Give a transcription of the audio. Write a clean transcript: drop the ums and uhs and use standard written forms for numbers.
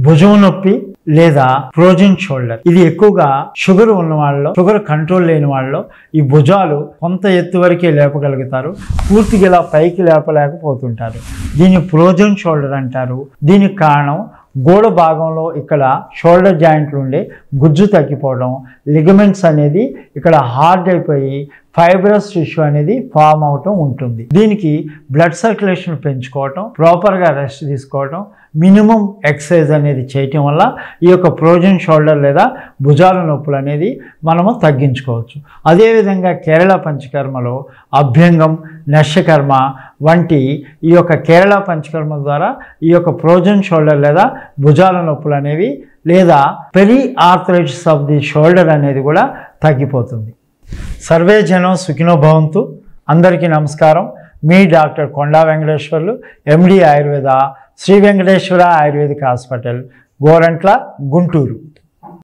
భుజం నొప్పి లేదా ఫ్రోజన్ షోల్డర్. ఇది ఎక్కువగా షుగర్ ఉన్న వాళ్ళలో, షుగర్ కంట్రోల్ లేని వాళ్ళలో ఈ భుజాలు కొంత ఎత్తు వరకే లేపగలుగుతారు, పూర్తిగా ఇలా పైకి లేపలేకపోతుంటారు. దీన్ని ఫ్రోజన్ షోల్డర్ అంటారు. దీనికి కారణం గోడ భాగంలో ఇక్కడ షోల్డర్ జాయింట్లు ఉండే గుజ్జు తగ్గిపోవడం, లిగమెంట్స్ అనేది ఇక్కడ హార్డ్ అయిపోయి ఫైబ్రస్ టిష్యూ అనేది ఫామ్ అవటం ఉంటుంది. దీనికి బ్లడ్ సర్క్యులేషన్ పెంచుకోవటం, ప్రాపర్గా రెస్ట్ తీసుకోవటం, మినిమం ఎక్సర్సైజ్ అనేది చేయటం వల్ల ఈ యొక్క ఫ్రోజన్ షోల్డర్ లేదా భుజాల నొప్పులు అనేది మనము తగ్గించుకోవచ్చు. అదేవిధంగా కేరళ పంచకర్మలో అభ్యంగం, నశ్యకర్మ వంటి ఈ యొక్క కేరళ పంచకర్మ ద్వారా ఈ యొక్క ఫ్రోజన్ షోల్డర్ లేదా భుజాల నొప్పులు అనేవి లేదా peri arthritis of the shoulder అనేది కూడా తగ్గిపోతుంది. సర్వే జనం సుఖినో భవంతు. అందరికీ నమస్కారం. మీ డాక్టర్ కొండా వెంకటేశ్వర్లు, ఎండి ఆయుర్వేద, శ్రీ వెంకటేశ్వర ఆయుర్వేదిక్ హాస్పిటల్, గోరంట్ల, గుంటూరు.